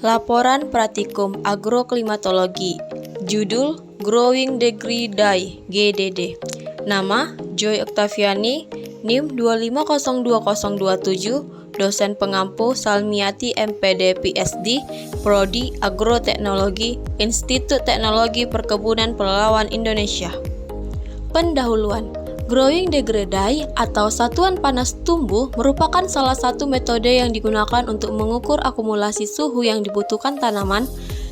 Laporan Praktikum Agroklimatologi. Judul Growing Degree Die (GDD). Nama Joy Oktaviani, NIM 2502027, dosen pengampu Salmiati MPD PSD, Prodi Agroteknologi, Institut Teknologi Perkebunan Pelalawan Indonesia. Pendahuluan. Growing degree die atau satuan panas tumbuh merupakan salah satu metode yang digunakan untuk mengukur akumulasi suhu yang dibutuhkan tanaman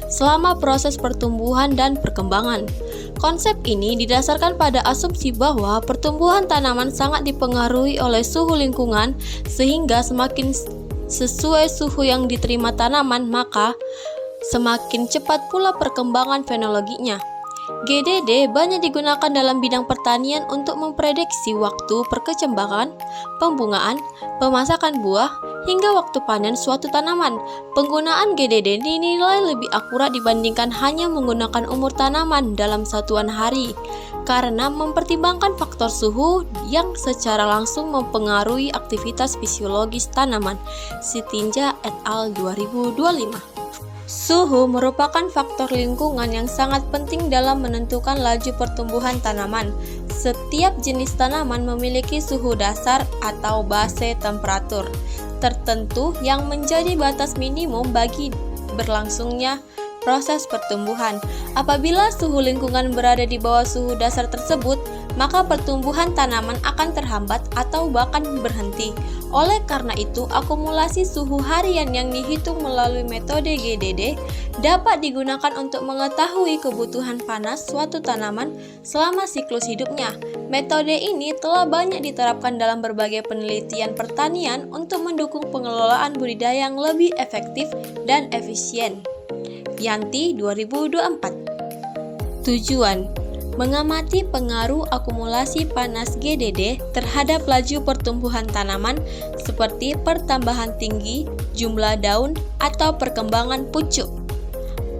selama proses pertumbuhan dan perkembangan. Konsep ini didasarkan pada asumsi bahwa pertumbuhan tanaman sangat dipengaruhi oleh suhu lingkungan, sehingga semakin sesuai suhu yang diterima tanaman, maka semakin cepat pula perkembangan fenologinya. GDD banyak digunakan dalam bidang pertanian untuk memprediksi waktu perkecambangan, pembungaan, pemasakan buah, hingga waktu panen suatu tanaman. Penggunaan GDD dinilai lebih akurat dibandingkan hanya menggunakan umur tanaman dalam satuan hari, karena mempertimbangkan faktor suhu yang secara langsung mempengaruhi aktivitas fisiologis tanaman. Sitinja et al. 2025. Suhu merupakan faktor lingkungan yang sangat penting dalam menentukan laju pertumbuhan tanaman. Setiap jenis tanaman memiliki suhu dasar atau base temperatur tertentu yang menjadi batas minimum bagi berlangsungnya proses pertumbuhan. Apabila suhu lingkungan berada di bawah suhu dasar tersebut, maka pertumbuhan tanaman akan terhambat atau bahkan berhenti. Oleh karena itu, akumulasi suhu harian yang dihitung melalui metode GDD dapat digunakan untuk mengetahui kebutuhan panas suatu tanaman selama siklus hidupnya. Metode ini telah banyak diterapkan dalam berbagai penelitian pertanian untuk mendukung pengelolaan budidaya yang lebih efektif dan efisien. Yanti 2024. Tujuan: mengamati pengaruh akumulasi panas GDD terhadap laju pertumbuhan tanaman seperti pertambahan tinggi, jumlah daun, atau perkembangan pucuk.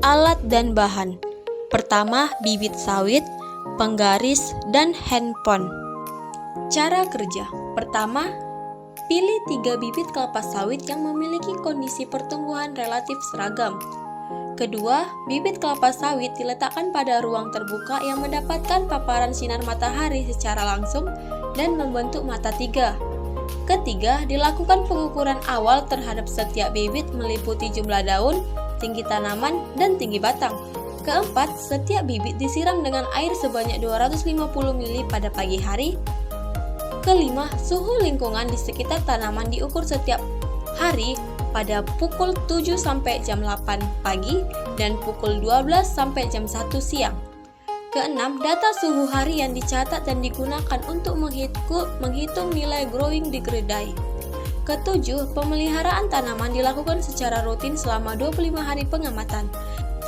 Alat dan bahan. Pertama, bibit sawit, penggaris, dan handphone. Cara kerja. Pertama, pilih 3 bibit kelapa sawit yang memiliki kondisi pertumbuhan relatif seragam. Kedua, bibit kelapa sawit diletakkan pada ruang terbuka yang mendapatkan paparan sinar matahari secara langsung dan membentuk mata 3. Ketiga, dilakukan pengukuran awal terhadap setiap bibit meliputi jumlah daun, tinggi tanaman, dan tinggi batang. Keempat, setiap bibit disiram dengan air sebanyak 250 ml pada pagi hari. Kelima, suhu lingkungan di sekitar tanaman diukur setiap hari pada pukul 7 sampai jam 8 pagi dan pukul 12 sampai jam 1 siang. Keenam, data suhu harian dicatat dan digunakan untuk menghitung nilai growing degree die. Ketujuh, pemeliharaan tanaman dilakukan secara rutin selama 25 hari pengamatan.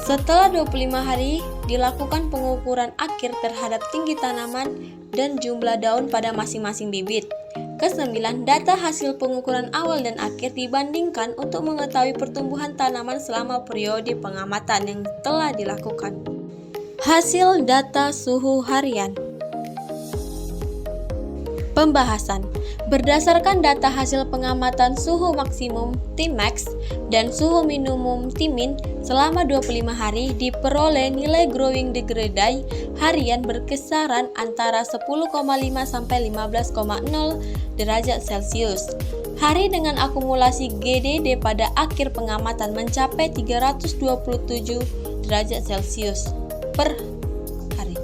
Setelah 25 hari, dilakukan pengukuran akhir terhadap tinggi tanaman dan jumlah daun pada masing-masing bibit. Kesembilan, data hasil pengukuran awal dan akhir dibandingkan untuk mengetahui pertumbuhan tanaman selama periode pengamatan yang telah dilakukan. Hasil data suhu harian. Pembahasan. Berdasarkan data hasil pengamatan suhu maksimum Tmax dan suhu minimum Tmin selama 25 hari, diperoleh nilai growing degree die harian berkisaran antara 10,5 sampai 15,0 derajat Celcius. Hari dengan akumulasi GDD pada akhir pengamatan mencapai 327 derajat Celcius per hari.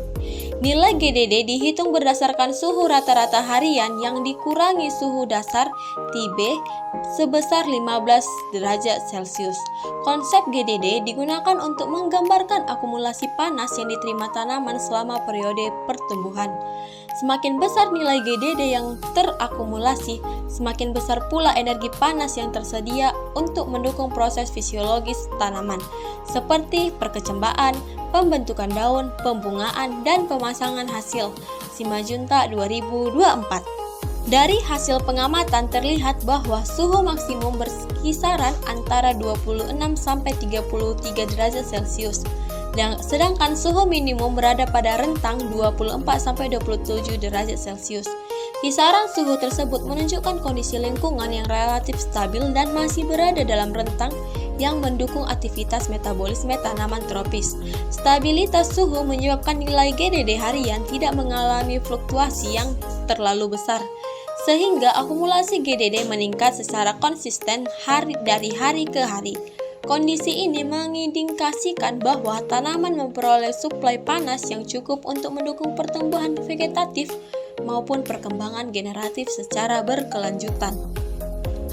Nilai GDD dihitung berdasarkan suhu rata-rata harian yang dikurangi suhu dasar Tb sebesar 15 derajat Celcius. Konsep GDD digunakan untuk menggambarkan akumulasi panas yang diterima tanaman selama periode pertumbuhan. Semakin besar nilai GDD yang terakumulasi, semakin besar pula energi panas yang tersedia untuk mendukung proses fisiologis tanaman, seperti perkecambaan, pembentukan daun, pembungaan, dan pemasangan hasil. Simajunta 2024. Dari hasil pengamatan terlihat bahwa suhu maksimum berkisaran antara 26 sampai 33 derajat Celcius. Sedangkan suhu minimum berada pada rentang 24 sampai 27 derajat Celcius. Kisaran suhu tersebut menunjukkan kondisi lingkungan yang relatif stabil dan masih berada dalam rentang yang mendukung aktivitas metabolisme tanaman tropis. Stabilitas suhu menyebabkan nilai GDD harian tidak mengalami fluktuasi yang terlalu besar, sehingga akumulasi GDD meningkat secara konsisten dari hari ke hari. Kondisi ini mengindikasikan bahwa tanaman memperoleh suplai panas yang cukup untuk mendukung pertumbuhan vegetatif maupun perkembangan generatif secara berkelanjutan.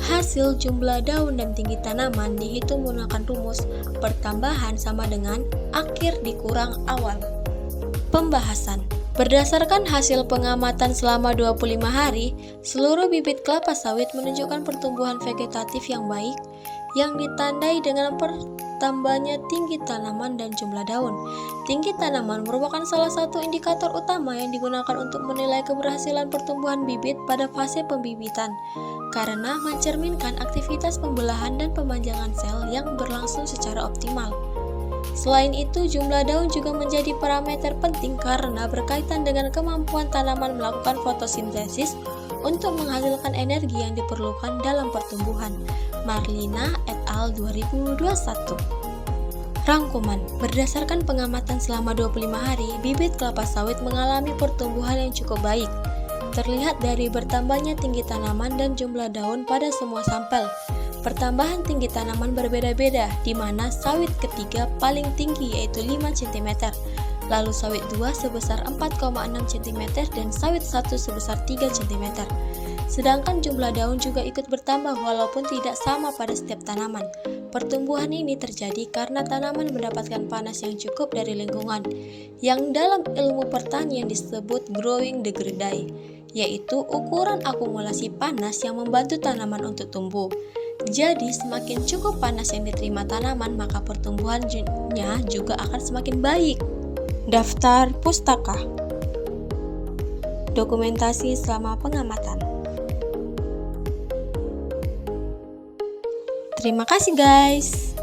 Hasil jumlah daun dan tinggi tanaman dihitung menggunakan rumus pertambahan sama dengan akhir dikurang awal. Pembahasan. Berdasarkan hasil pengamatan selama 25 hari, seluruh bibit kelapa sawit menunjukkan pertumbuhan vegetatif yang baik yang ditandai dengan bertambahnya tinggi tanaman dan jumlah daun. Tinggi tanaman merupakan salah satu indikator utama yang digunakan untuk menilai keberhasilan pertumbuhan bibit pada fase pembibitan, karena mencerminkan aktivitas pembelahan dan pemanjangan sel yang berlangsung secara optimal. Selain itu, jumlah daun juga menjadi parameter penting karena berkaitan dengan kemampuan tanaman melakukan fotosintesis untuk menghasilkan energi yang diperlukan dalam pertumbuhan. Marlina et al. 2021. Rangkuman. Berdasarkan pengamatan selama 25 hari, bibit kelapa sawit mengalami pertumbuhan yang cukup baik. Terlihat dari bertambahnya tinggi tanaman dan jumlah daun pada semua sampel. Pertambahan tinggi tanaman berbeda-beda, di mana sawit ketiga paling tinggi yaitu 5 cm, lalu sawit 2 sebesar 4,6 cm dan sawit 1 sebesar 3 cm. Sedangkan jumlah daun juga ikut bertambah walaupun tidak sama pada setiap tanaman. Pertumbuhan ini terjadi karena tanaman mendapatkan panas yang cukup dari lingkungan, yang dalam ilmu pertanian disebut growing degree, yaitu ukuran akumulasi panas yang membantu tanaman untuk tumbuh. Jadi, semakin cukup panas yang diterima tanaman, maka pertumbuhannya juga akan semakin baik. Daftar pustaka. Dokumentasi selama pengamatan. Terima kasih guys.